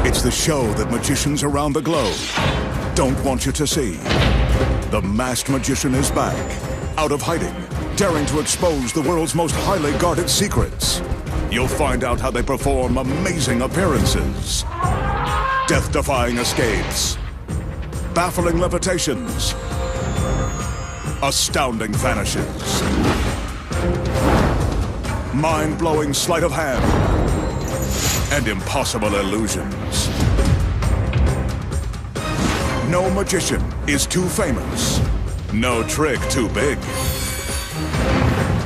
It's the show that magicians around the globe don't want you to see. The masked magician is back, out of hiding, daring to expose the world's most highly guarded secrets. You'll find out how they perform amazing appearances, death-defying escapes, baffling levitations, astounding vanishes, mind-blowing sleight of hand, and impossible illusions. No magician is too famous. No trick too big.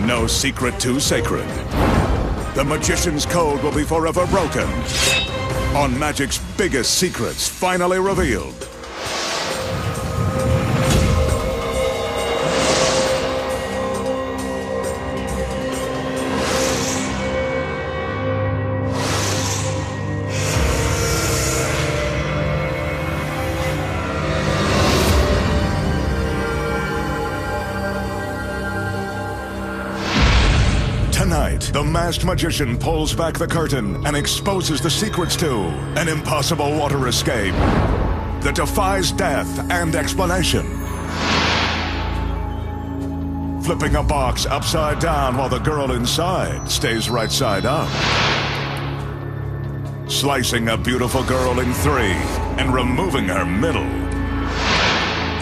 No secret too sacred. The magician's code will be forever broken on magic's biggest secrets finally revealed. Tonight, the masked magician pulls back the curtain and exposes the secrets to an impossible water escape that defies death and explanation. Flipping a box upside down while the girl inside stays right side up. Slicing a beautiful girl in three and removing her middle.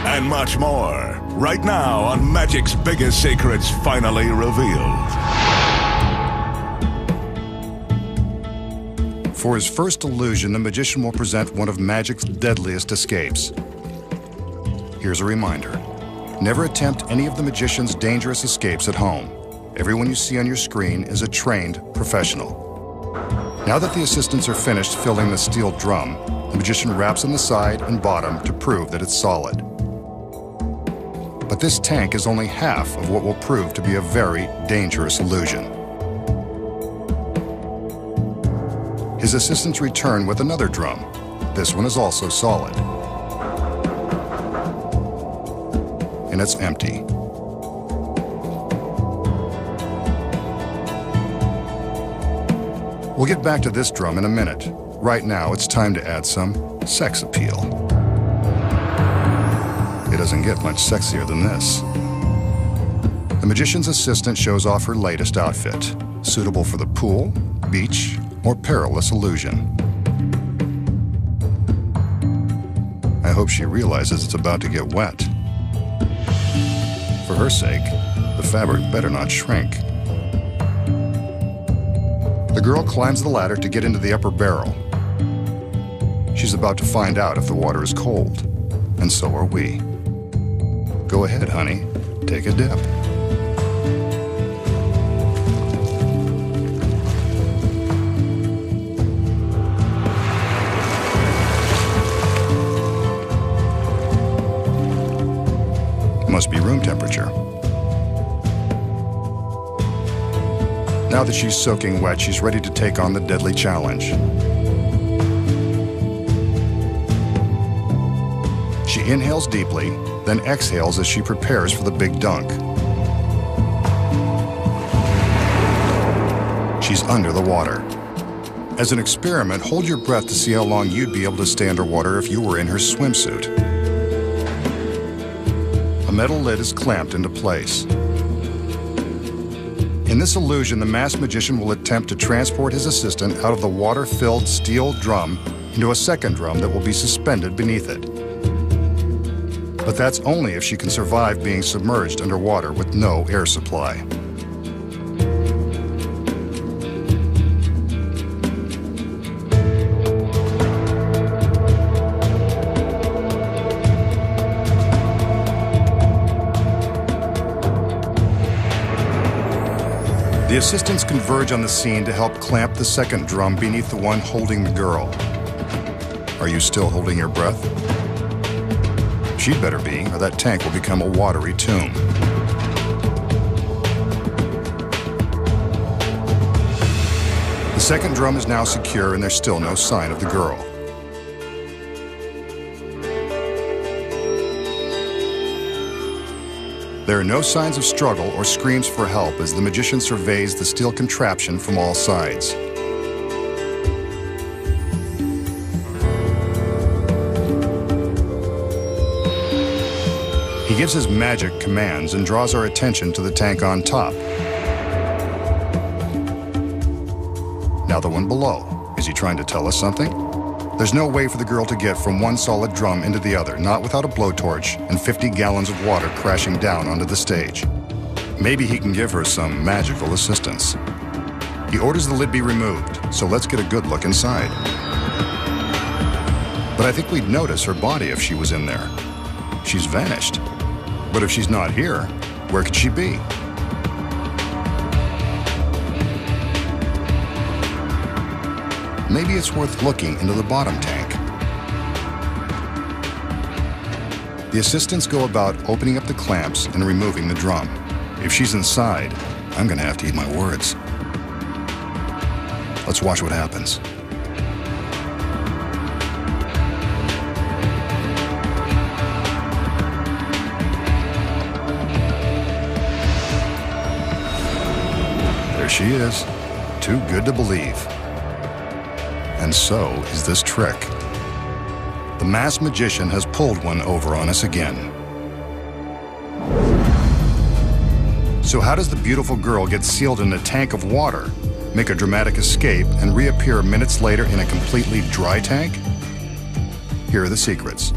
And much more, right now on Magic's Biggest Secrets Finally Revealed. For his first illusion, the magician will present one of Magic's deadliest escapes. Here's a reminder. Never attempt any of the magician's dangerous escapes at home. Everyone you see on your screen is a trained professional. Now that the assistants are finished filling the steel drum, the magician wraps on the side and bottom to prove that it's solid. But this tank is only half of what will prove to be a very dangerous illusion. His assistants return with another drum. This one is also solid. And it's empty. We'll get back to this drum in a minute. Right now, it's time to add some sex appeal. It doesn't get much sexier than this. The magician's assistant shows off her latest outfit, suitable for the pool, beach, or perilous illusion. I hope she realizes it's about to get wet. For her sake, the fabric better not shrink. The girl climbs the ladder to get into the upper barrel. She's about to find out if the water is cold, and so are we. Go ahead, honey, take a dip. Must be room temperature. Now that she's soaking wet, she's ready to take on the deadly challenge. She inhales deeply, then exhales as she prepares for the big dunk. She's under the water. As an experiment, hold your breath to see how long you'd be able to stay underwater if you were in her swimsuit. A metal lid is clamped into place. In this illusion, the masked magician will attempt to transport his assistant out of the water-filled steel drum into a second drum that will be suspended beneath it. But that's only if she can survive being submerged underwater with no air supply. The assistants converge on the scene to help clamp the second drum beneath the one holding the girl. Are you still holding your breath? She'd better be, or that tank will become a watery tomb. The second drum is now secure and there's still no sign of the girl. There are no signs of struggle or screams for help as the magician surveys the steel contraption from all sides. He gives his magic commands and draws our attention to the tank on top. Now the one below. Is he trying to tell us something? There's no way for the girl to get from one solid drum into the other, not without a blowtorch and 50 gallons of water crashing down onto the stage. Maybe he can give her some magical assistance. He orders the lid be removed, so let's get a good look inside. But I think we'd notice her body if she was in there. She's vanished. But if she's not here, where could she be? Maybe it's worth looking into the bottom tank. The assistants go about opening up the clamps and removing the drum. If she's inside, I'm gonna have to eat my words. Let's watch what happens. There she is, too good to believe. And so is this trick. The masked magician has pulled one over on us again. So how does the beautiful girl get sealed in a tank of water, make a dramatic escape, and reappear minutes later in a completely dry tank? Here are the secrets.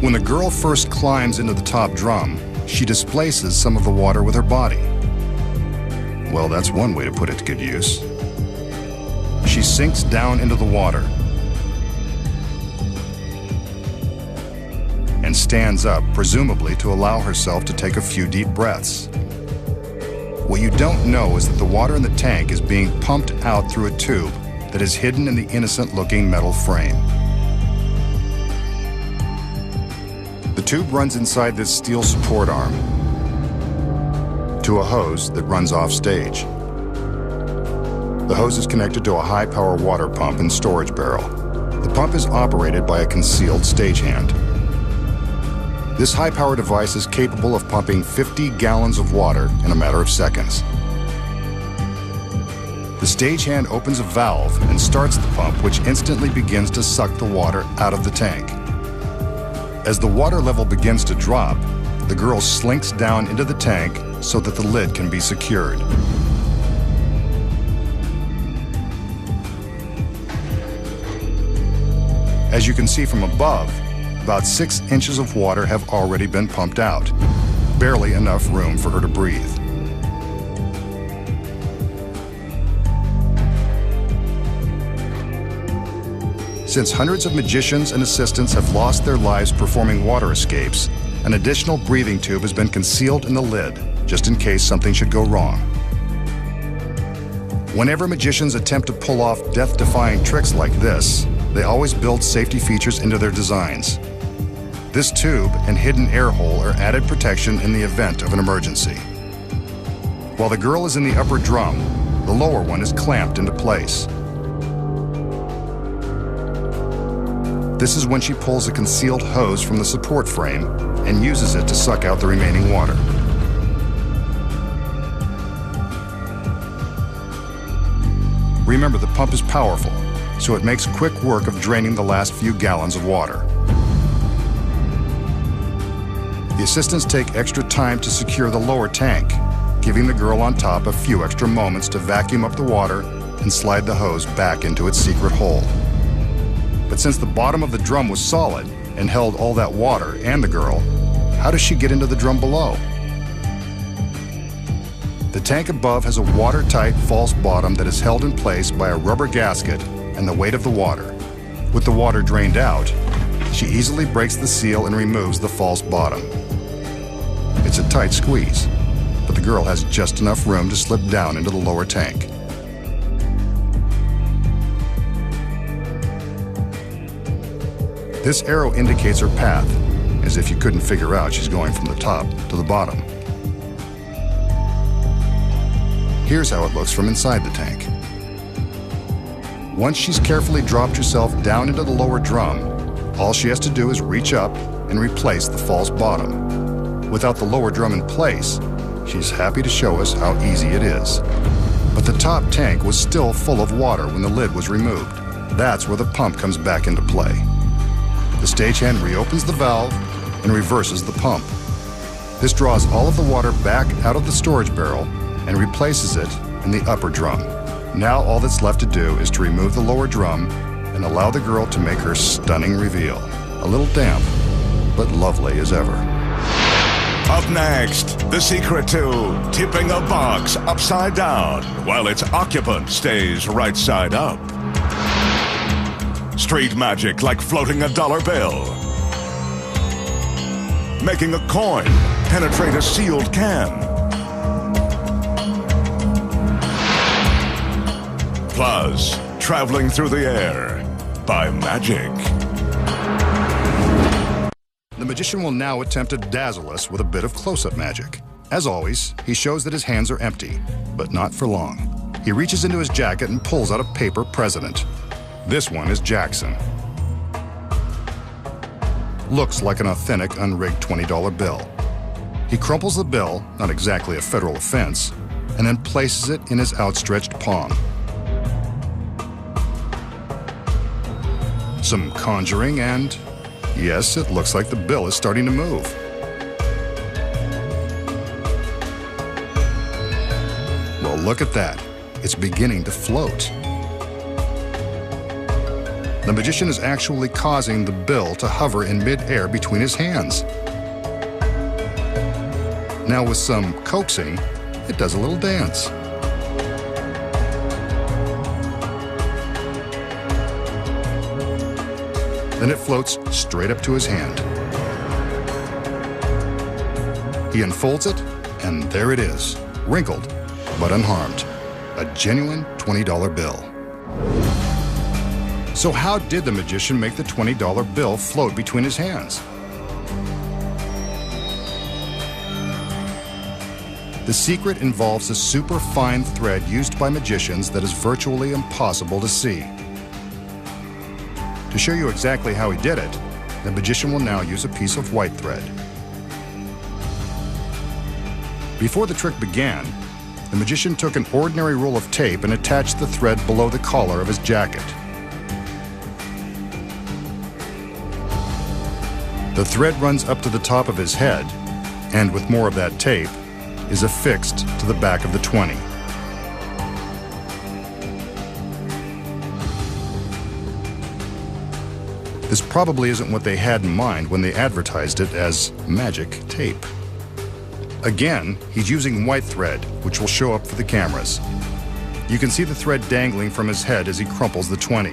When the girl first climbs into the top drum, she displaces some of the water with her body. Well, that's one way to put it to good use. She sinks down into the water and stands up, presumably to allow herself to take a few deep breaths. What you don't know is that the water in the tank is being pumped out through a tube that is hidden in the innocent-looking metal frame. The tube runs inside this steel support arm to a hose that runs off stage. The hose is connected to a high-power water pump and storage barrel. The pump is operated by a concealed stagehand. This high-power device is capable of pumping 50 gallons of water in a matter of seconds. The stagehand opens a valve and starts the pump, which instantly begins to suck the water out of the tank. As the water level begins to drop, the girl slinks down into the tank so that the lid can be secured. As you can see from above, about 6 inches of water have already been pumped out, barely enough room for her to breathe. Since hundreds of magicians and assistants have lost their lives performing water escapes, an additional breathing tube has been concealed in the lid, just in case something should go wrong. Whenever magicians attempt to pull off death-defying tricks like this, they always build safety features into their designs. This tube and hidden air hole are added protection in the event of an emergency. While the girl is in the upper drum, the lower one is clamped into place. This is when she pulls a concealed hose from the support frame and uses it to suck out the remaining water. Remember, the pump is powerful, so it makes quick work of draining the last few gallons of water. The assistants take extra time to secure the lower tank, giving the girl on top a few extra moments to vacuum up the water and slide the hose back into its secret hole. But since the bottom of the drum was solid and held all that water and the girl, how does she get into the drum below? The tank above has a watertight false bottom that is held in place by a rubber gasket and the weight of the water. With the water drained out, she easily breaks the seal and removes the false bottom. It's a tight squeeze, but the girl has just enough room to slip down into the lower tank. This arrow indicates her path, as if you couldn't figure out she's going from the top to the bottom. Here's how it looks from inside the tank. Once she's carefully dropped herself down into the lower drum, all she has to do is reach up and replace the false bottom. Without the lower drum in place, she's happy to show us how easy it is. But the top tank was still full of water when the lid was removed. That's where the pump comes back into play. The stagehand reopens the valve and reverses the pump. This draws all of the water back out of the storage barrel and replaces it in the upper drum. Now all that's left to do is to remove the lower drum and allow the girl to make her stunning reveal. A little damp, but lovely as ever. Up next, the secret to tipping a box upside down while its occupant stays right side up. Street magic like floating a dollar bill. Making a coin penetrate a sealed can. Plus, traveling through the air by magic. The magician will now attempt to dazzle us with a bit of close-up magic. As always, he shows that his hands are empty, but not for long. He reaches into his jacket and pulls out a paper president. This one is Jackson. Looks like an authentic unrigged $20 bill. He crumples the bill, not exactly a federal offense, and then places it in his outstretched palm. Some conjuring and, yes, it looks like the bill is starting to move. Well, look at that. It's beginning to float. The magician is actually causing the bill to hover in mid-air between his hands. Now with some coaxing, it does a little dance. Then it floats straight up to his hand. He unfolds it, and there it is, wrinkled but unharmed. A genuine $20 bill. So how did the magician make the $20 bill float between his hands? The secret involves a super fine thread used by magicians that is virtually impossible to see. To show you exactly how he did it, the magician will now use a piece of white thread. Before the trick began, the magician took an ordinary roll of tape and attached the thread below the collar of his jacket. The thread runs up to the top of his head, and with more of that tape, is affixed to the back of the 20. This probably isn't what they had in mind when they advertised it as magic tape. Again, he's using white thread, which will show up for the cameras. You can see the thread dangling from his head as he crumples the 20.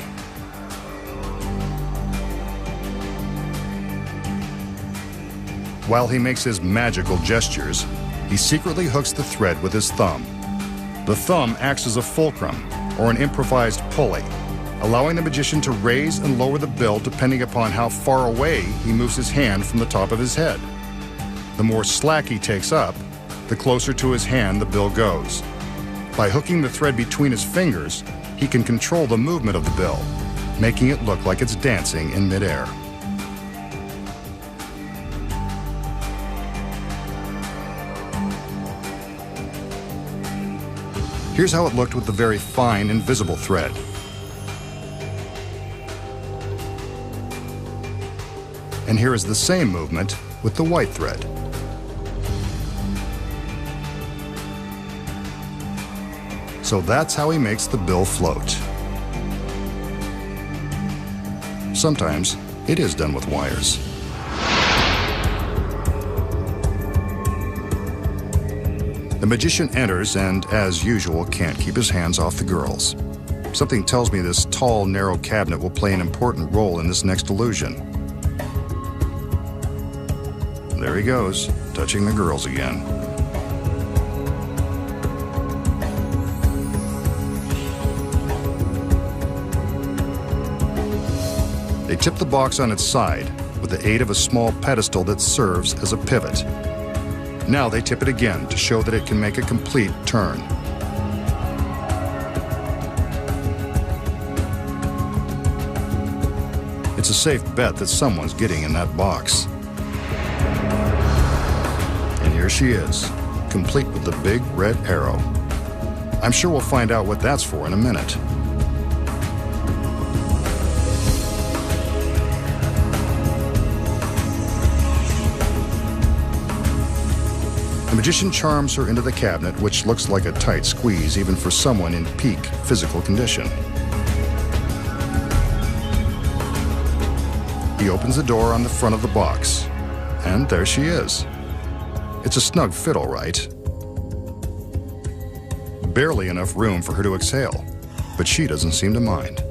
While he makes his magical gestures, he secretly hooks the thread with his thumb. The thumb acts as a fulcrum, or an improvised pulley, allowing the magician to raise and lower the bill depending upon how far away he moves his hand from the top of his head. The more slack he takes up, the closer to his hand the bill goes. By hooking the thread between his fingers, he can control the movement of the bill, making it look like it's dancing in midair. Here's how it looked with the very fine, invisible thread. And here is the same movement with the white thread. So that's how he makes the bill float. Sometimes it is done with wires. The magician enters and, as usual, can't keep his hands off the girls. Something tells me this tall, narrow cabinet will play an important role in this next illusion. There he goes, touching the girls again. They tip the box on its side with the aid of a small pedestal that serves as a pivot. Now they tip it again to show that it can make a complete turn. It's a safe bet that someone's getting in that box. And here she is, complete with the big red arrow. I'm sure we'll find out what that's for in a minute. magician charms her into the cabinet, which looks like a tight squeeze even for someone in peak physical condition. He opens the door on the front of the box, and there she is. It's a snug fit, all right. Barely enough room for her to exhale, but she doesn't seem to mind.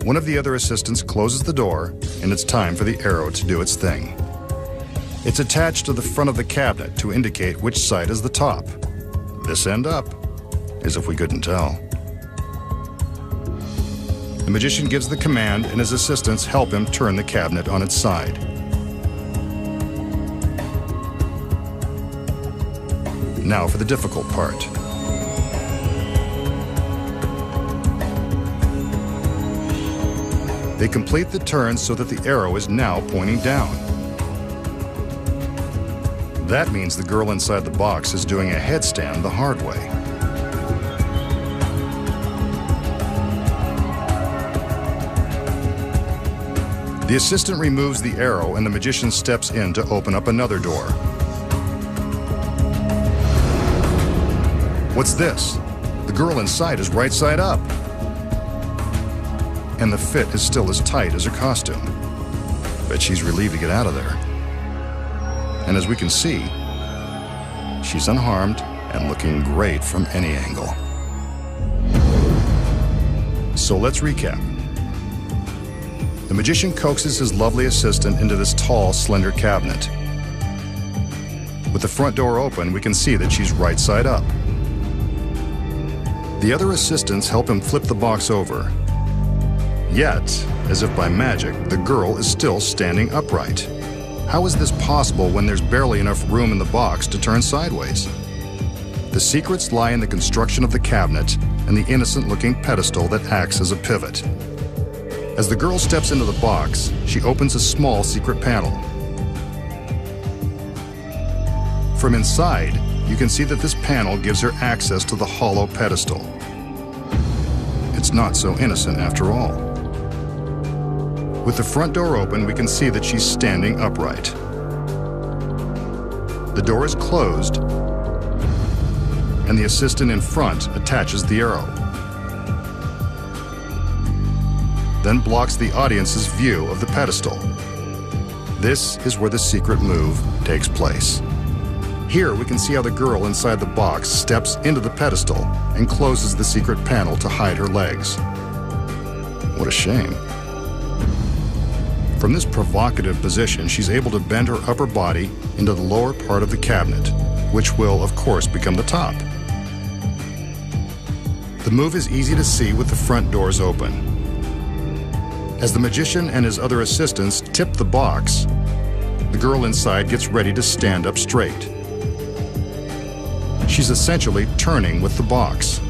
One of the other assistants closes the door, and it's time for the arrow to do its thing. It's attached to the front of the cabinet to indicate which side is the top. This end up, as if we couldn't tell. The magician gives the command, and his assistants help him turn the cabinet on its side. Now for the difficult part. They complete the turn so that the arrow is now pointing down. That means the girl inside the box is doing a headstand the hard way. The assistant removes the arrow, and the magician steps in to open up another door. What's this? The girl inside is right side up. And the fit is still as tight as her costume. Bet she's relieved to get out of there. And as we can see, she's unharmed and looking great from any angle. So let's recap. The magician coaxes his lovely assistant into this tall, slender cabinet. With the front door open, we can see that she's right side up. The other assistants help him flip the box over. Yet, as if by magic, the girl is still standing upright. How is this possible when there's barely enough room in the box to turn sideways? The secrets lie in the construction of the cabinet and the innocent-looking pedestal that acts as a pivot. As the girl steps into the box, she opens a small secret panel. From inside, you can see that this panel gives her access to the hollow pedestal. It's not so innocent after all. With the front door open, we can see that she's standing upright. The door is closed, and the assistant in front attaches the arrow. Then blocks the audience's view of the pedestal. This is where the secret move takes place. Here we can see how the girl inside the box steps into the pedestal and closes the secret panel to hide her legs. What a shame. From this provocative position, she's able to bend her upper body into the lower part of the cabinet, which will, of course, become the top. The move is easy to see with the front doors open. As the magician and his other assistants tip the box, the girl inside gets ready to stand up straight. She's essentially turning with the box.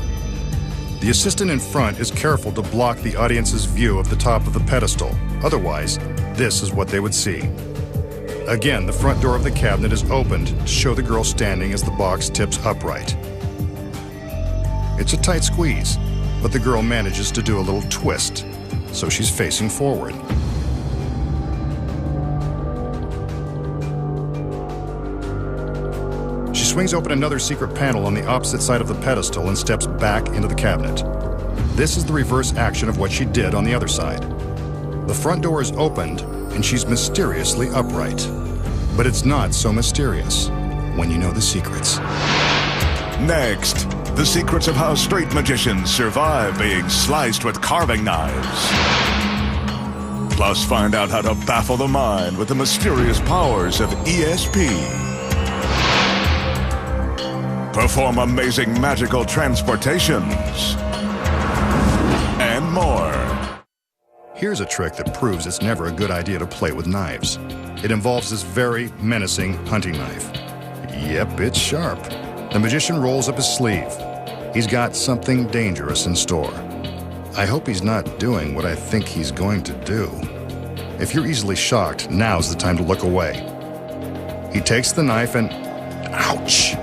The assistant in front is careful to block the audience's view of the top of the pedestal. Otherwise, this is what they would see. Again, the front door of the cabinet is opened to show the girl standing as the box tips upright. It's a tight squeeze, but the girl manages to do a little twist, so she's facing forward. She swings open another secret panel on the opposite side of the pedestal and steps back into the cabinet. This is the reverse action of what she did on the other side. The front door is opened, and she's mysteriously upright. But it's not so mysterious when you know the secrets. Next, the secrets of how straight magicians survive being sliced with carving knives. Plus, find out how to baffle the mind with the mysterious powers of ESP. Perform amazing magical transportations. And more. Here's a trick that proves it's never a good idea to play with knives. It involves this very menacing hunting knife. Yep, it's sharp. The magician rolls up his sleeve. He's got something dangerous in store. I hope he's not doing what I think he's going to do. If you're easily shocked, now's the time to look away. He takes the knife and, ouch,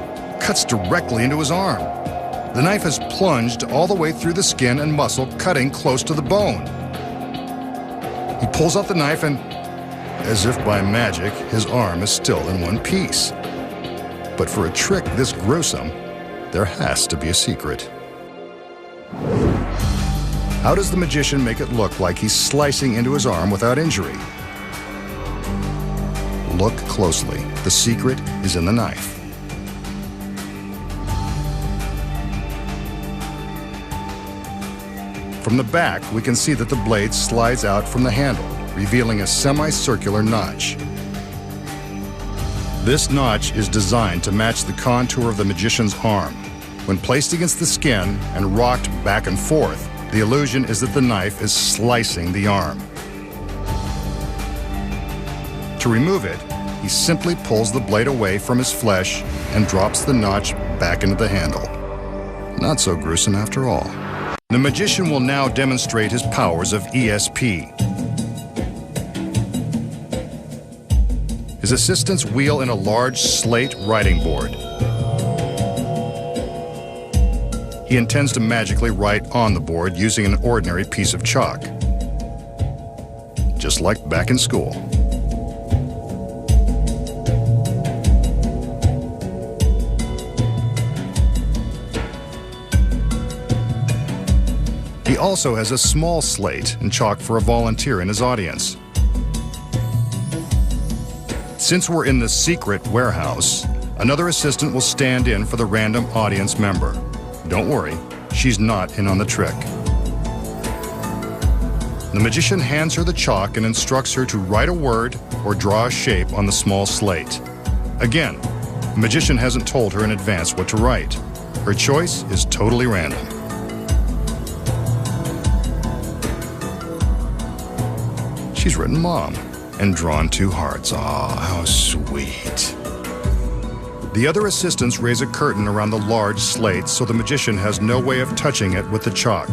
cuts directly into his arm. The knife has plunged all the way through the skin and muscle, cutting close to the bone. He pulls out the knife and, as if by magic, his arm is still in one piece. But for a trick this gruesome, there has to be a secret. How does the magician make it look like he's slicing into his arm without injury? Look closely. The secret is in the knife. From the back, we can see that the blade slides out from the handle, revealing a semicircular notch. This notch is designed to match the contour of the magician's arm. When placed against the skin and rocked back and forth, the illusion is that the knife is slicing the arm. To remove it, he simply pulls the blade away from his flesh and drops the notch back into the handle. Not so gruesome after all. The magician will now demonstrate his powers of ESP. His assistants wheel in a large slate writing board. He intends to magically write on the board using an ordinary piece of chalk, just like back in school. He also has a small slate and chalk for a volunteer in his audience. Since we're in the secret warehouse, another assistant will stand in for the random audience member. Don't worry, she's not in on the trick. The magician hands her the chalk and instructs her to write a word or draw a shape on the small slate. Again, the magician hasn't told her in advance what to write. Her choice is totally random. She's written Mom and drawn 2 hearts. Aw, how sweet. The other assistants raise a curtain around the large slate so the magician has no way of touching it with the chalk.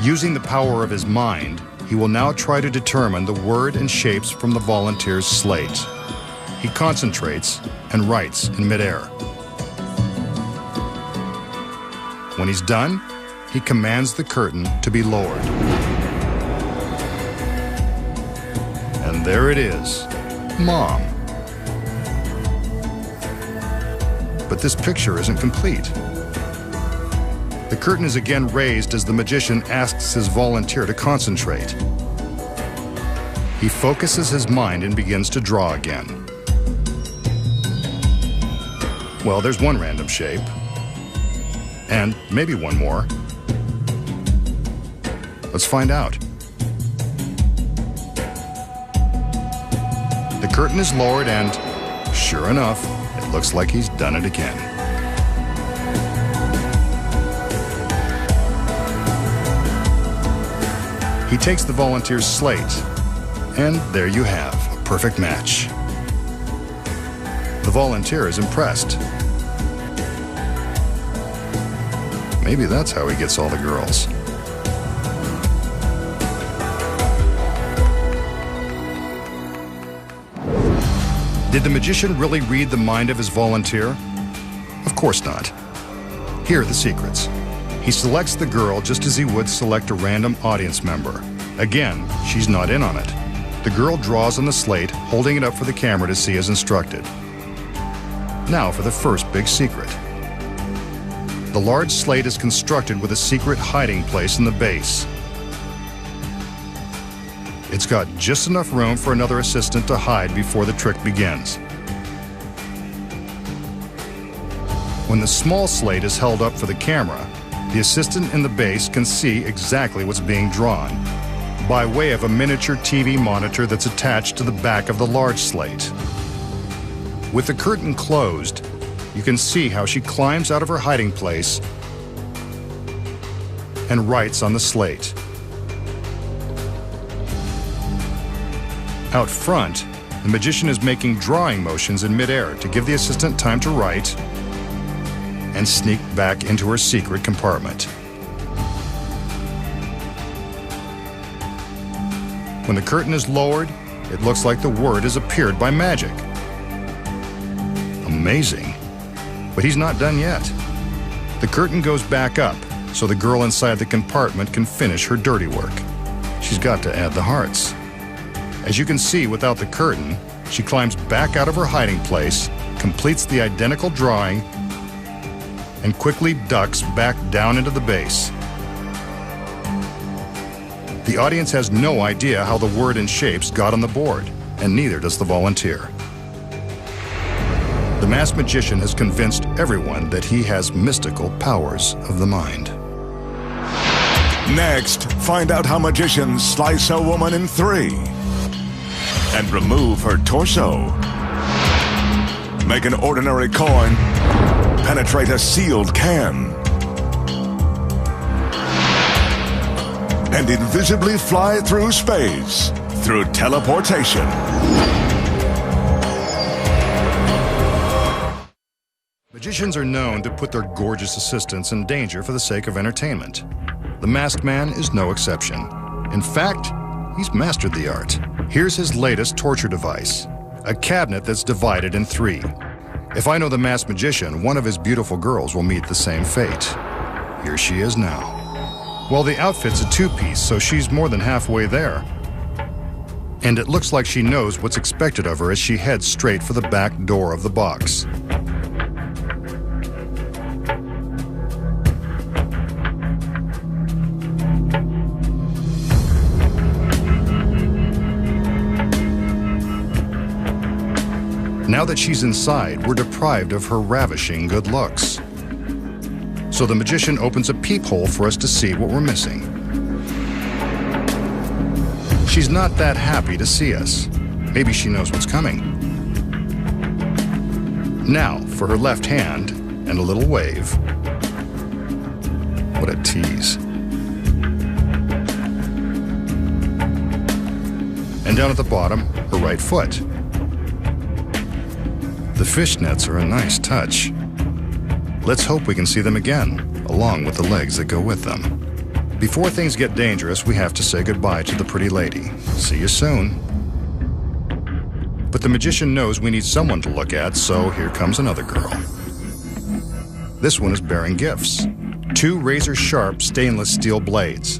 Using the power of his mind, he will now try to determine the word and shapes from the volunteer's slate. He concentrates and writes in midair. When he's done, he commands the curtain to be lowered. And there it is, Mom. But this picture isn't complete. The curtain is again raised as the magician asks his volunteer to concentrate. He focuses his mind and begins to draw again. Well, there's one random shape. And maybe one more. Let's find out. The curtain is lowered and, sure enough, it looks like he's done it again. He takes the volunteer's slate, and there you have a perfect match. The volunteer is impressed. Maybe that's how he gets all the girls. Did the magician really read the mind of his volunteer? Of course not. Here are the secrets. He selects the girl just as he would select a random audience member. Again, she's not in on it. The girl draws on the slate, holding it up for the camera to see as instructed. Now for the first big secret. The large slate is constructed with a secret hiding place in the base. It's got just enough room for another assistant to hide before the trick begins. When the small slate is held up for the camera, the assistant in the base can see exactly what's being drawn by way of a miniature TV monitor that's attached to the back of the large slate. With the curtain closed, you can see how she climbs out of her hiding place and writes on the slate. Out front, the magician is making drawing motions in midair to give the assistant time to write and sneak back into her secret compartment. When the curtain is lowered, it looks like the word has appeared by magic. Amazing. But he's not done yet. The curtain goes back up so the girl inside the compartment can finish her dirty work. She's got to add the hearts. As you can see, without the curtain, She climbs back out of her hiding place, completes the identical drawing, and quickly ducks back down into the base. The audience has no idea how the word and shapes got on the board, and neither does the volunteer. The masked magician has convinced everyone that he has mystical powers of the mind. Next, find out how magicians slice a woman in 3 and remove her torso. Make an ordinary coin penetrate a sealed can. And invisibly fly through space through teleportation. Magicians are known to put their gorgeous assistants in danger for the sake of entertainment. The masked man is no exception. In fact, he's mastered the art. Here's his latest torture device, a cabinet that's divided in 3. If I know the masked magician, one of his beautiful girls will meet the same fate. Here she is now. Well, the outfit's a 2-piece, so she's more than halfway there. And it looks like she knows what's expected of her as she heads straight for the back door of the box. Now that she's inside, we're deprived of her ravishing good looks. So the magician opens a peephole for us to see what we're missing. She's not that happy to see us. Maybe she knows what's coming. Now, for her left hand and a little wave. What a tease. And down at the bottom, her right foot. The fishnets are a nice touch. Let's hope we can see them again, along with the legs that go with them. Before things get dangerous, we have to say goodbye to the pretty lady. See you soon. But the magician knows we need someone to look at, so here comes another girl. This one is bearing gifts. 2 razor-sharp stainless steel blades.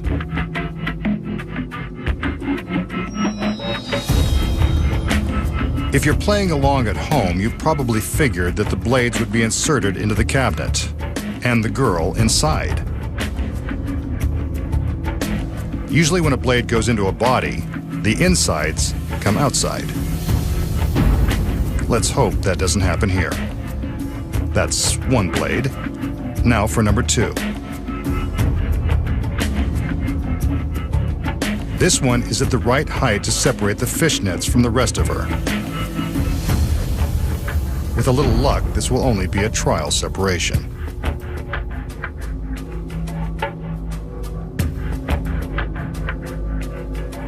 If you're playing along at home, you've probably figured that the blades would be inserted into the cabinet, and the girl inside. Usually when a blade goes into a body, the insides come outside. Let's hope that doesn't happen here. That's 1 blade. Now for number 2. This one is at the right height to separate the fishnets from the rest of her. With a little luck, this will only be a trial separation.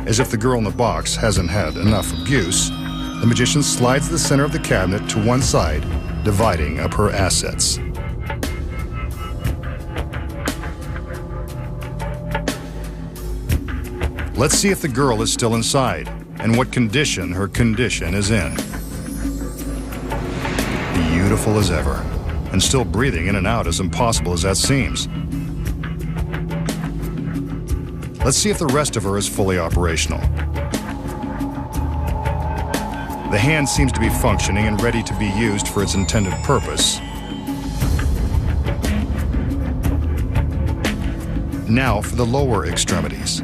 As if the girl in the box hasn't had enough abuse, the magician slides the center of the cabinet to one side, dividing up her assets. Let's see if the girl is still inside, and what condition her condition is in. Beautiful as ever, and still breathing in and out, as impossible as that seems. Let's see if the rest of her is fully operational. The hand seems to be functioning and ready to be used for its intended purpose. Now for the lower extremities.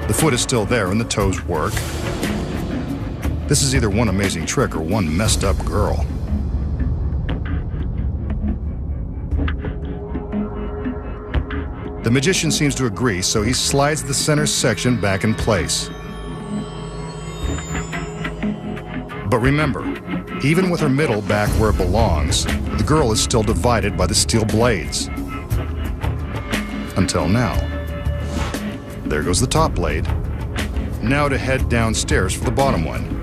The foot is still there and the toes work. This is either one amazing trick or one messed up girl. The magician seems to agree, so he slides the center section back in place. But remember, even with her middle back where it belongs, the girl is still divided by the steel blades. Until now. There goes the top blade. Now to head downstairs for the bottom one.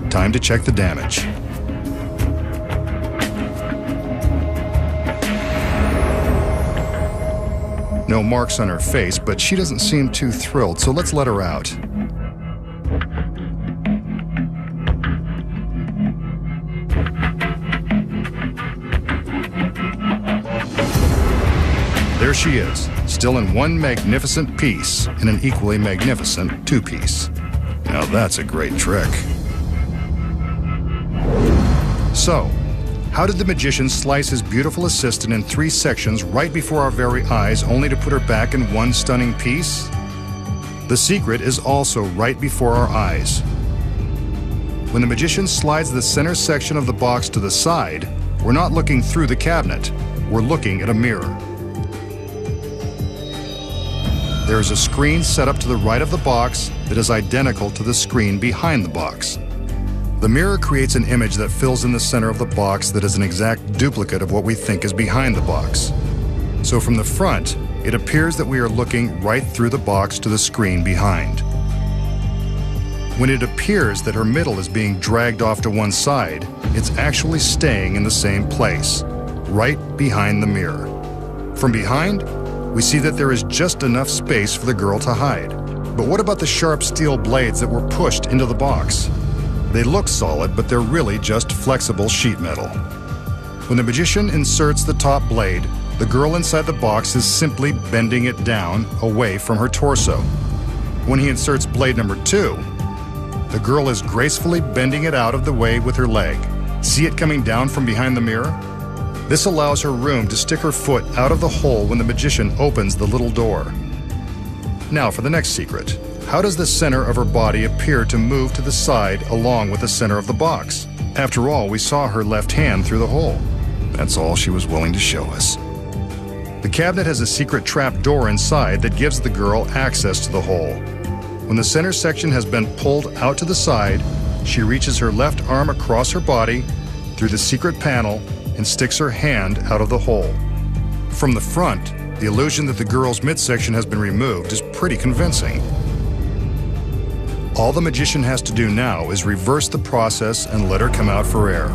Time to check the damage. No marks on her face, but she doesn't seem too thrilled, so let's let her out. she is, still in one magnificent piece in an equally magnificent two-piece. Now that's a great trick. So, how did the magician slice his beautiful assistant in 3 sections right before our very eyes, only to put her back in one stunning piece? The secret is also right before our eyes. When the magician slides the center section of the box to the side, we're not looking through the cabinet, we're looking at a mirror. There is a screen set up to the right of the box that is identical to the screen behind the box. The mirror creates an image that fills in the center of the box that is an exact duplicate of what we think is behind the box. So from the front, it appears that we are looking right through the box to the screen behind. When it appears that her middle is being dragged off to one side, it's actually staying in the same place, right behind the mirror. From behind, we see that there is just enough space for the girl to hide. But what about the sharp steel blades that were pushed into the box? They look solid, but they're really just flexible sheet metal. When the magician inserts the top blade, the girl inside the box is simply bending it down away from her torso. When he inserts blade number 2, the girl is gracefully bending it out of the way with her leg. See it coming down from behind the mirror? This allows her room to stick her foot out of the hole when the magician opens the little door. Now for the next secret. How does the center of her body appear to move to the side along with the center of the box? After all, we saw her left hand through the hole. That's all she was willing to show us. The cabinet has a secret trap door inside that gives the girl access to the hole. When the center section has been pulled out to the side, she reaches her left arm across her body through the secret panel and sticks her hand out of the hole. From the front, the illusion that the girl's midsection has been removed is pretty convincing. All the magician has to do now is reverse the process and let her come out for air.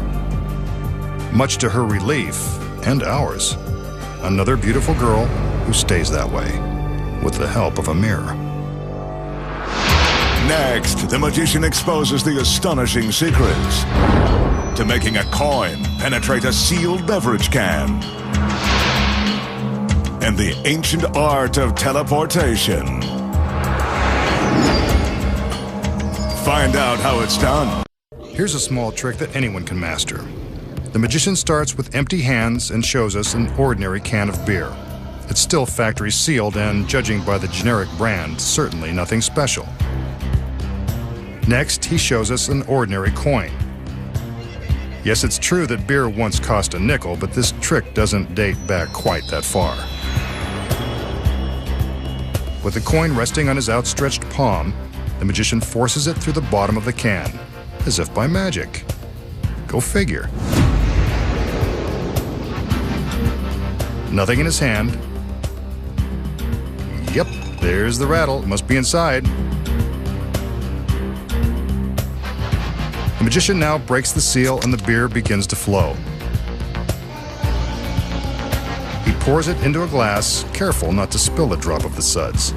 Much to her relief, and ours. Another beautiful girl who stays that way, with the help of a mirror. Next, the magician exposes the astonishing secrets to making a coin penetrate a sealed beverage can, and the ancient art of teleportation. Find out how it's done. Here's a small trick that anyone can master. The magician starts with empty hands and shows us an ordinary can of beer. It's still factory sealed and, judging by the generic brand, certainly nothing special. Next, he shows us an ordinary coin. Yes, it's true that beer once cost a nickel, but this trick doesn't date back quite that far. With the coin resting on his outstretched palm, the magician forces it through the bottom of the can, as if by magic. Go figure. Nothing in his hand. Yep, there's the rattle. It must be inside. The magician now breaks the seal and the beer begins to flow. He pours it into a glass, careful not to spill a drop of the suds.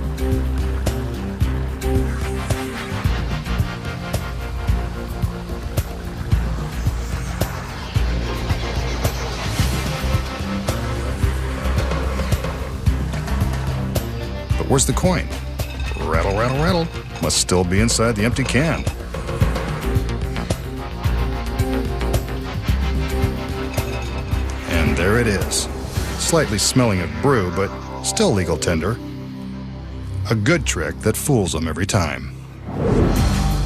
But where's the coin? Rattle, rattle, rattle. Must still be inside the empty can. And there it is. Slightly smelling of brew, but still legal tender. A good trick that fools them every time.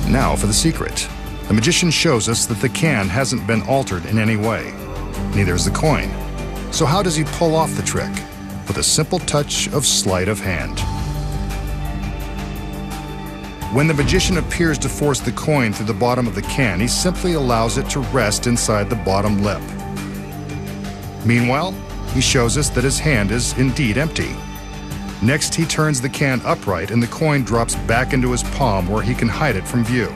Now for the secret. The magician shows us that the can hasn't been altered in any way. Neither is the coin. So how does he pull off the trick? With a simple touch of sleight of hand. When the magician appears to force the coin through the bottom of the can, he simply allows it to rest inside the bottom lip. Meanwhile, he shows us that his hand is indeed empty. Next, he turns the can upright and the coin drops back into his palm where he can hide it from view.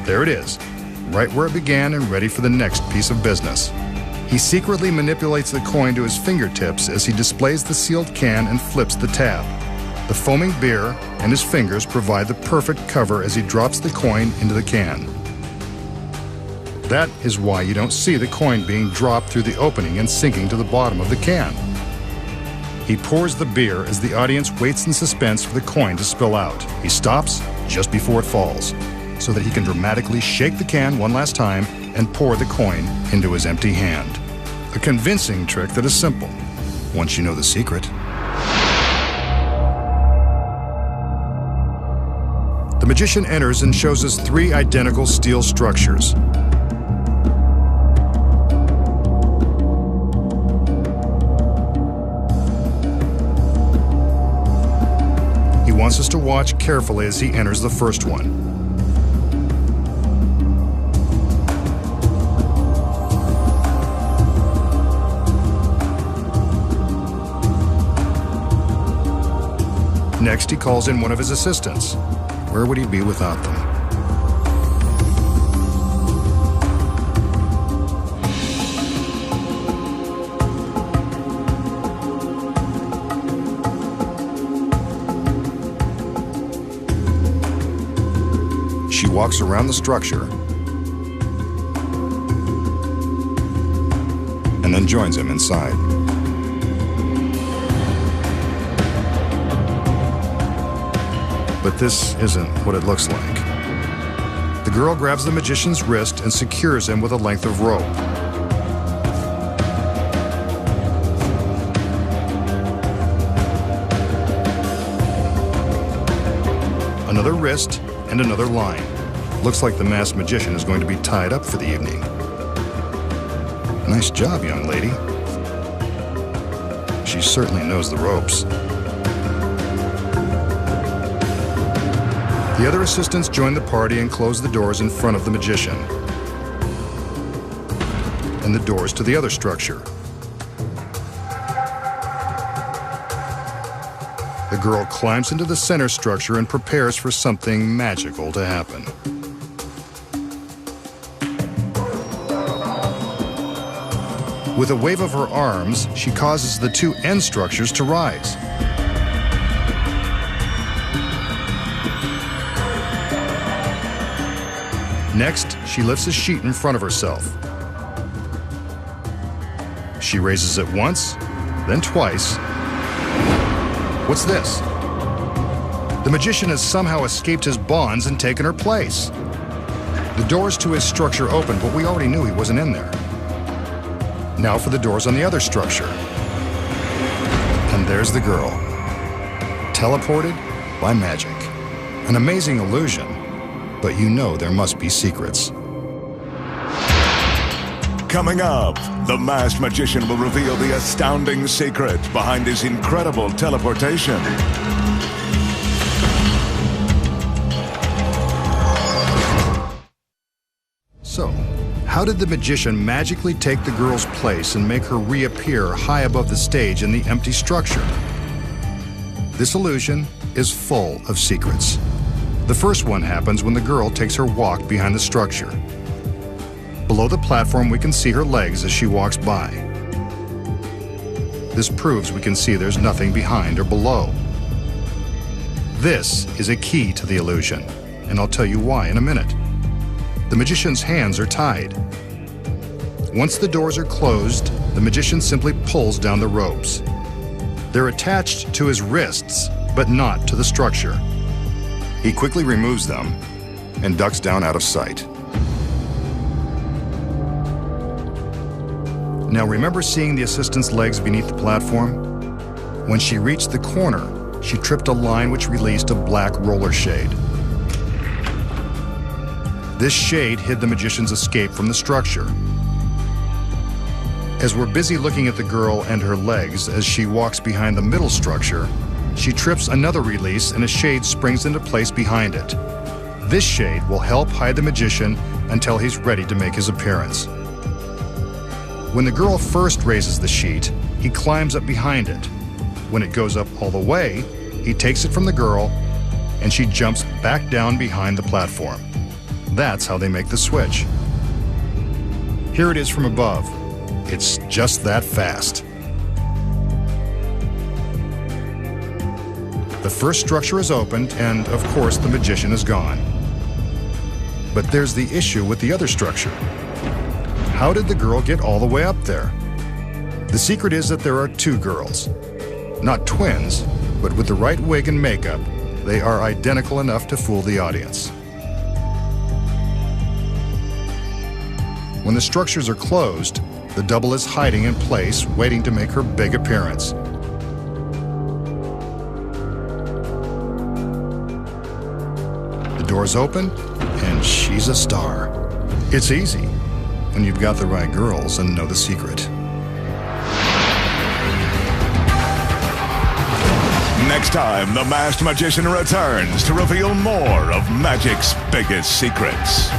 There it is, right where it began and ready for the next piece of business. He secretly manipulates the coin to his fingertips as he displays the sealed can and flips the tab. The foaming beer and his fingers provide the perfect cover as he drops the coin into the can. That is why you don't see the coin being dropped through the opening and sinking to the bottom of the can. He pours the beer as the audience waits in suspense for the coin to spill out. He stops just before it falls, so that he can dramatically shake the can one last time and pour the coin into his empty hand. A convincing trick that is simple, once you know the secret. The magician enters and shows us 3 identical steel structures. He wants us to watch carefully as he enters the first one. Next, he calls in one of his assistants. Where would he be without them? She walks around the structure and then joins him inside. But this isn't what it looks like. The girl grabs the magician's wrist and secures him with a length of rope. Another wrist and another line. Looks like the masked magician is going to be tied up for the evening. Nice job, young lady. She certainly knows the ropes. The other assistants join the party and close the doors in front of the magician and the doors to the other structure. The girl climbs into the center structure and prepares for something magical to happen. With a wave of her arms, she causes the 2 end structures to rise. Next, she lifts a sheet in front of herself. She raises it once, then twice. What's this? The magician has somehow escaped his bonds and taken her place. The doors to his structure open, but we already knew he wasn't in there. Now for the doors on the other structure. And there's the girl. Teleported by magic. An amazing illusion. But you know there must be secrets. Coming up, the masked magician will reveal the astounding secret behind his incredible teleportation. So, how did the magician magically take the girl's place and make her reappear high above the stage in the empty structure? This illusion is full of secrets. The first one happens when the girl takes her walk behind the structure. Below the platform, we can see her legs as she walks by. This proves we can see there's nothing behind or below. This is a key to the illusion, and I'll tell you why in a minute. The magician's hands are tied. Once the doors are closed, the magician simply pulls down the ropes. They're attached to his wrists, but not to the structure. He quickly removes them and ducks down out of sight. Now remember seeing the assistant's legs beneath the platform? When she reached the corner, she tripped a line which released a black roller shade. This shade hid the magician's escape from the structure. As we're busy looking at the girl and her legs as she walks behind the middle structure, she trips another release and a shade springs into place behind it. This shade will help hide the magician until he's ready to make his appearance. When the girl first raises the sheet, he climbs up behind it. When it goes up all the way, he takes it from the girl and she jumps back down behind the platform. That's how they make the switch. Here it is from above. It's just that fast. The first structure is opened, and of course the magician is gone. But there's the issue with the other structure. How did the girl get all the way up there? The secret is that there are 2 girls. Not twins, but with the right wig and makeup, they are identical enough to fool the audience. When the structures are closed, the double is hiding in place, waiting to make her big appearance. The doors open, and she's a star. It's easy when you've got the right girls and know the secret. Next time, the Masked Magician returns to reveal more of magic's biggest secrets.